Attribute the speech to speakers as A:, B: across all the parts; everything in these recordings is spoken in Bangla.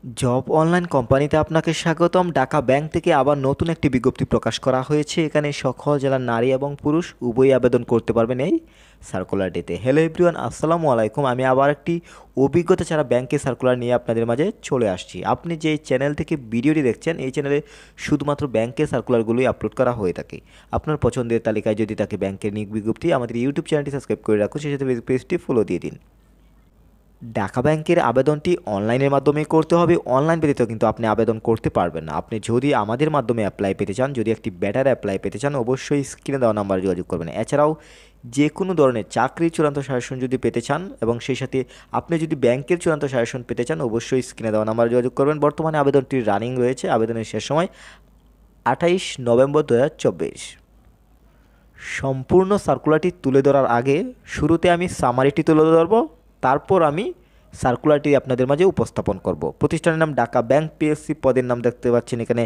A: জব অনলাইন কোম্পানিতে আপনাকে স্বাগতম। ঢাকা ব্যাংক থেকে আবার নতুন একটি বিজ্ঞপ্তি প্রকাশ করা হয়েছে। এখানে সকল জেলার নারী এবং পুরুষ উভয়ই আবেদন করতে পারবেন এই সার্কুলারটিতে। হ্যালো এভরিওয়ান, আসসালামু আলাইকুম। আমি আবার একটি অভিজ্ঞতা ছাড়া ব্যাংকের সার্কুলার নিয়ে আপনাদের মাঝে চলে আসছি। আপনি যে চ্যানেল থেকে ভিডিওটি দেখছেন, এই চ্যানেলে শুধুমাত্র ব্যাংকের সার্কুলারগুলোই আপলোড করা হয়ে থাকে। আপনার পছন্দের তালিকায় যদি থাকে ব্যাংকের নিয়োগ বিজ্ঞপ্তি, আমাদের ইউটিউব চ্যানেলটি সাবস্ক্রাইব করে রাখুন, সেই সাথে পেজটি ফলো দিয়ে দিন। ঢাকা ব্যাংকের আবেদনটি অনলাইনের মাধ্যমে করতে হবে। অনলাইন ব্যতীত কিন্তু আপনি আবেদন করতে পারবেন না। আপনি যদি আমাদের মাধ্যমে অ্যাপ্লাই পেতে চান, যদি একটি বেটার অ্যাপ্লাই পেতে চান, অবশ্যই স্ক্রিনে দেওয়া নাম্বারে যোগাযোগ করবেন। এছাড়াও যে কোনো ধরনের চাকরির চূড়ান্ত সাজেশন যদি পেতে চান এবং সেই সাথে আপনি যদি ব্যাংকের চূড়ান্ত সাজেশন পেতে চান, অবশ্যই স্ক্রিনে দেওয়া নাম্বারে যোগাযোগ করবেন। বর্তমানে আবেদনটি রানিং রয়েছে। আবেদনের শেষ সময় 28 নভেম্বর 2024। সম্পূর্ণ সার্কুলারটি তুলে ধরার আগে শুরুতে আমি সামারিটি তুলে ধরব, তারপর আমি সার্কুলারটি আপনাদের মাঝে উপস্থাপন করব। প্রতিষ্ঠানের নাম ঢাকা ব্যাংক পিএসসি। পদের নাম দেখতে পাচ্ছেন এখানে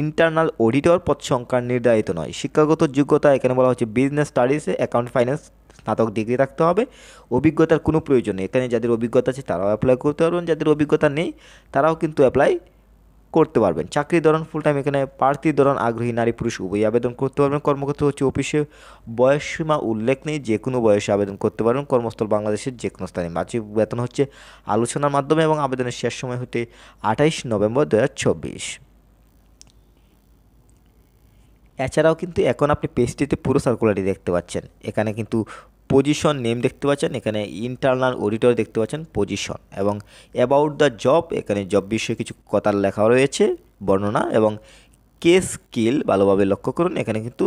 A: ইন্টারনাল অডিটর। পদ সংখ্যা নির্ধারিত নয়। শিক্ষাগত যোগ্যতা এখানে বলা হচ্ছে বিজনেস স্টাডিজে অ্যাকাউন্ট ফাইন্যান্স স্নাতক ডিগ্রি রাখতে হবে। অভিজ্ঞতার কোনো প্রয়োজন নেই। এখানে যাদের অভিজ্ঞতা আছে তারাও অ্যাপ্লাই করতে পারবেন, যাদের অভিজ্ঞতা নেই তারাও কিন্তু অ্যাপ্লাই করতে পারবেন। চাকরির ধরন ফুল টাইম। এখানে প্রার্থীর ধরন আগ্রহী নারী পুরুষ উভয়ই আবেদন করতে পারবেন। কর্মক্ষেত্র হচ্ছে অফিসে। বয়সসীমা উল্লেখ নেই, যে কোনো বয়সে আবেদন করতে পারবেন। কর্মস্থল বাংলাদেশের যে কোনো স্থানে। মাসিক বেতন হচ্ছে আলোচনার মাধ্যমে এবং আবেদনের শেষ সময় হতে 28 নভেম্বর 2024। এছাড়াও কিন্তু এখন আপনি পেজটিতে পুরো সার্কুলারটি দেখতে পাচ্ছেন। এখানে কিন্তু পজিশন নেম দেখতে পাচ্ছেন, এখানে ইন্টারনাল অডিটর দেখতে পাচ্ছেন পজিশন, এবং অ্যাবাউট দ্য জব এখানে জব বিষয়ে কিছু কথা লেখা রয়েছে, বর্ণনা, এবং কে স্কিল ভালোভাবে লক্ষ্য করুন এখানে কিন্তু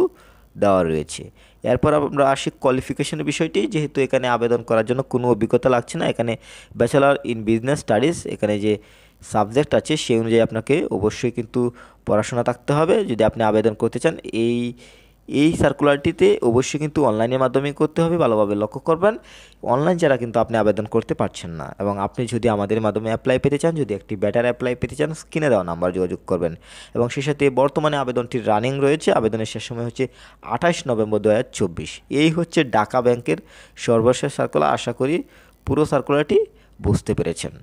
A: দেওয়া রয়েছে। এরপর আমরা আসি কোয়ালিফিকেশনের বিষয়টি। যেহেতু এখানে আবেদন করার জন্য কোনো অভিজ্ঞতা লাগছে না, এখানে ব্যাচেলর ইন বিজনেস স্টাডিজ এখানে যে সাবজেক্ট আছে সেই অনুযায়ী আপনাকে অবশ্যই কিন্তু পড়াশোনা থাকতে হবে যদি আপনি আবেদন করতে চান। এই সার্কুলারটিতে অবশ্যই কিন্তু অনলাইনের মাধ্যমেই করতে হবে, ভালোভাবে লক্ষ্য করবেন। অনলাইন ছাড়া কিন্তু আপনি আবেদন করতে পারছেন না। এবং আপনি যদি আমাদের মাধ্যমে অ্যাপ্লাই পেতে চান, যদি একটি বেটার অ্যাপ্লাই পেতে চান, স্ক্রিনে দেওয়া নাম্বার যোগাযোগ করবেন। এবং সেই সাথে বর্তমানে আবেদনটি রানিং রয়েছে। আবেদনের শেষ সময় হচ্ছে 28 নভেম্বর 2024। এই হচ্ছে ঢাকা ব্যাংকের সর্বশেষ সার্কুলার। আশা করি পুরো সার্কুলারটি বুঝতে পেরেছেন।